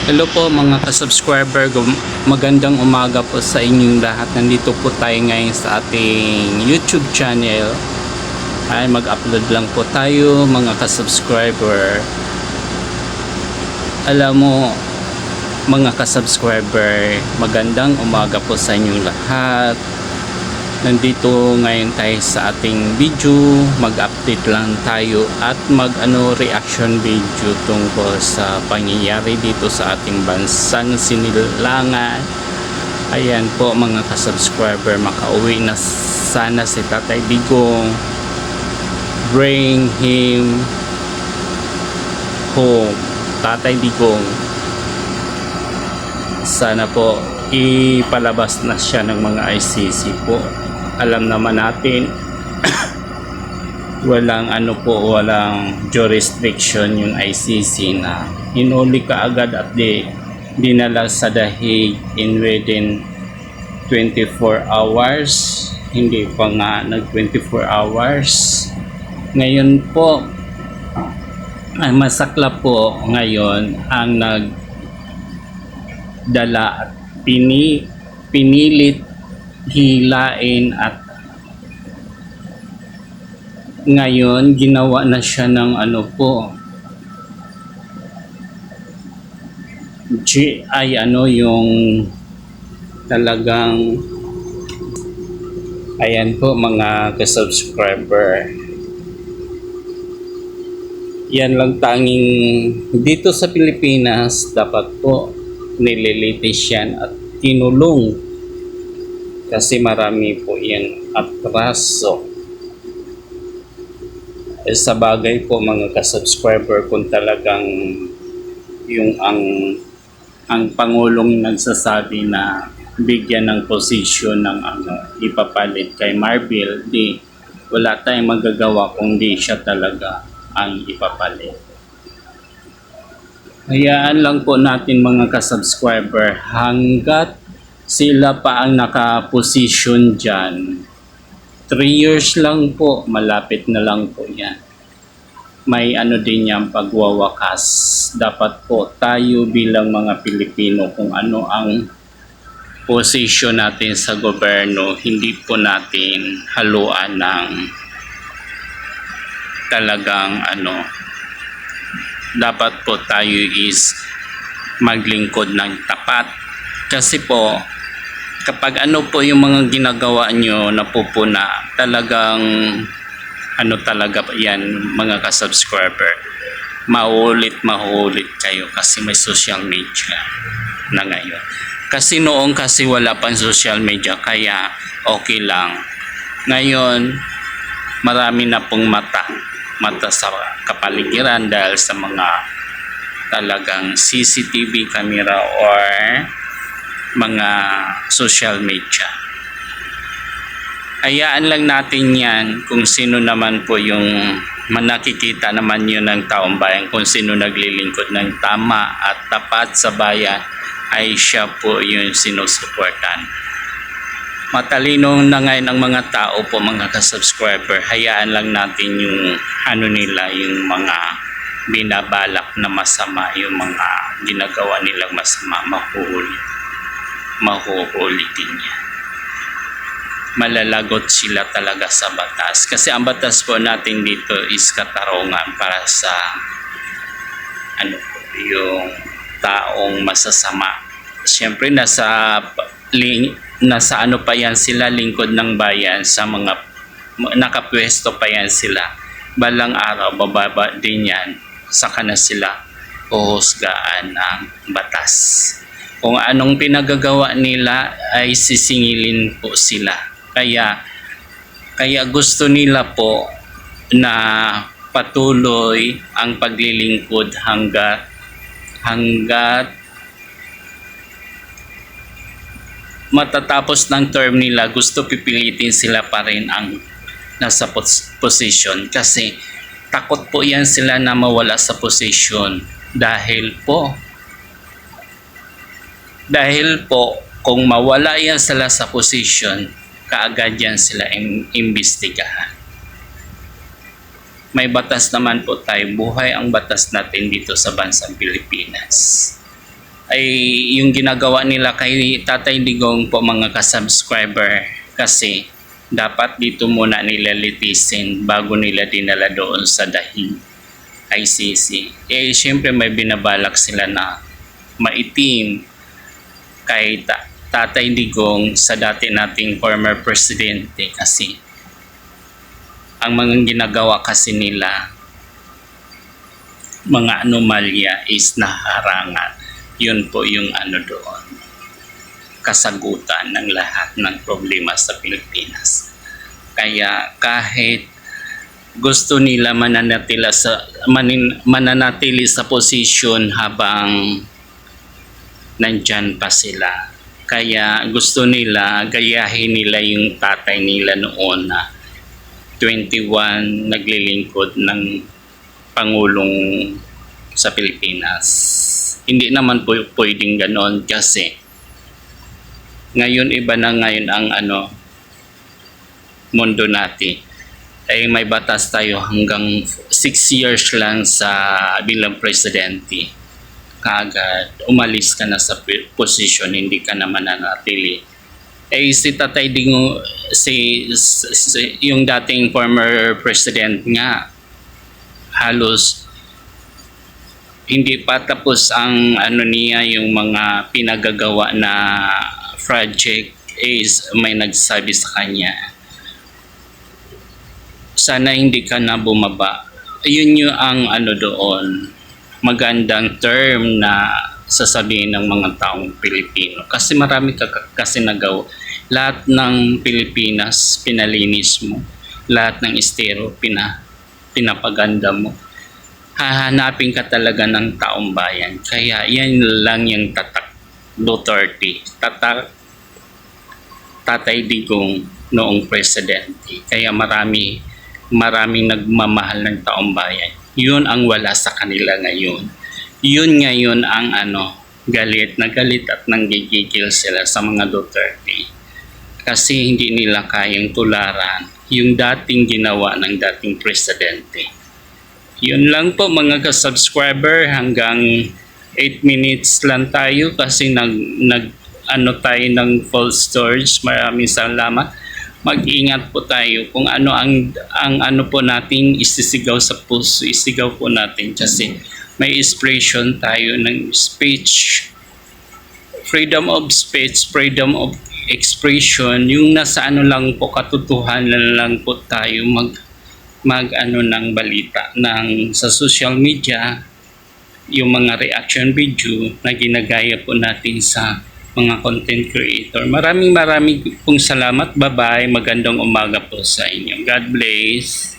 Hello po mga ka-subscriber, magandang umaga po sa inyong lahat. Nandito po tayo ngayon sa ating YouTube channel. Ay mag-upload lang po tayo mga ka-subscriber. Alam mo mga ka-subscriber, magandang umaga po sa inyong lahat. Nandito ngayon tayo sa ating video, mag-update lang tayo at reaction video tungkol sa pangyayari dito sa ating bansang Sinilangan. Ayan po mga ka-subscriber, makauwi na sana si Tatay Digong. Bring him home, Tatay Digong. Sana po ipalabas na siya ng mga ICC po. Alam naman natin walang walang jurisdiction yung ICC na hinuli ka agad at dinala sa The Hague in within 24 hours. Hindi pa nga nag 24 hours. Ngayon po ay masakla po ngayon ang nagdala at pinilit hilain at ngayon ginawa na siya ng yung talagang ayan po mga ka-subscriber, yan lang tanging dito sa Pilipinas dapat po nililitis yan at kinulong kasi marami po yan atraso. Sa bagay po mga ka-subscriber, kung talagang yung ang Pangulong nagsasabi na bigyan ng posisyon ng ipapalit kay Marbil, di wala tayong magagawa kung di siya talaga ang ipapalit. Hayaan lang po natin mga ka-subscriber hanggat sila pa ang nakaposisyon dyan. 3 years lang po, malapit na lang po yan. May din yan pagwawakas. Dapat po tayo bilang mga Pilipino kung ano ang posisyon natin sa gobyerno, hindi po natin haluan ng talagang dapat po tayo is maglingkod ng tapat. Kasi po kapag po yung mga ginagawa nyo napupuna, talagang talaga yan mga ka-subscriber, mahulit kayo kasi may social media na ngayon. Kasi noong kasi wala pang social media kaya okay lang. Ngayon marami na pong mata sa kapaligiran dahil sa mga talagang CCTV camera or mga social media. Hayaan lang natin yan kung sino naman po yung nakikita naman yun ng taong bayan, kung sino naglilingkod ng tama at tapat sa bayan ay siya po yung sinusuportan. Matalino na ngayon ang mga tao po mga ka-subscriber, hayaan lang natin yung nila, yung mga binabalak na masama, yung mga ginagawa nilang masama, mahuhulitin niya. Malalagot sila talaga sa batas kasi ang batas po natin dito is katarungan para sa yung taong masasama. Siyempre nasa pa yan sila, lingkod ng bayan, sa mga nakapwesto pa yan sila. Balang araw bababa din yan, saka na sila huhusgaan ng batas. Kung anong pinagagawa nila ay sisingilin po sila. Kaya gusto nila po na patuloy ang paglilingkod hanggat matatapos ng term nila. Gusto pipilitin sila pa rin ang nasa position kasi takot po yan sila na mawala sa position dahil po kung mawala yan sila sa position, kaagad yan sila imbestigahan. May batas naman po tayo. Buhay ang batas natin dito sa bansang Pilipinas. ay yung ginagawa nila kay Tatay Digong po mga ka-subscriber, kasi dapat dito muna nila litisin bago nila dinala doon sa dahig ICC. Siyempre may binabalak sila na maitim kay Tatay Digong sa dati nating former presidente, kasi ang mga ginagawa kasi nila mga anomalya is naharangan. Yun po yung doon, kasagutan ng lahat ng problema sa Pilipinas. Kaya kahit gusto nila mananatili sa posisyon habang nandyan pa sila, kaya gusto nila gayahin nila yung tatay nila noon na 21 naglilingkod ng Pangulong sa Pilipinas. Hindi naman po pwedeng ganon, kasi ngayon iba na ngayon ang mundo natin. Ay may batas tayo hanggang 6 years lang sa bilang presidente. Kaagad umalis ka na sa posisyon, hindi ka na mananatili. Si Tatay Digong, yung dating former president nga, halos hindi pa tapos ang niya, yung mga pinagagawa na project, is may nagsabi sa kanya, sana hindi ka na bumaba. Yun yung ang doon, magandang term na sasabihin ng mga taong Pilipino, kasi marami kasi nagawa. Lahat ng Pilipinas pinalinis mo, lahat ng estero pinapaganda mo, hahanapin ka talaga ng taong bayan. Kaya yan lang yung tatak Duterte, Tatay Digong noong presidente. Kaya maraming nagmamahal ng taong bayan. Yun ang wala sa kanila ngayon. Yun ngayon ang galit na galit at nanggigigil sila sa mga Duterte, kasi hindi nila kayang tularan yung dating ginawa ng dating presidente. Yun lang po mga ka-subscriber, hanggang 8 minutes lang tayo kasi tayo ng false storage. Maraming salamat. Mag-ingat po tayo kung ang po natin isisigaw sa puso, isigaw po natin, kasi may expression tayo ng speech, freedom of speech, freedom of expression. Yung nasa lang po, katotohanan lang po tayo ng balita sa social media, yung mga reaction video na ginagaya po natin sa mga content creator. Maraming pong salamat. Bye-bye. Magandang umaga po sa inyo. God bless.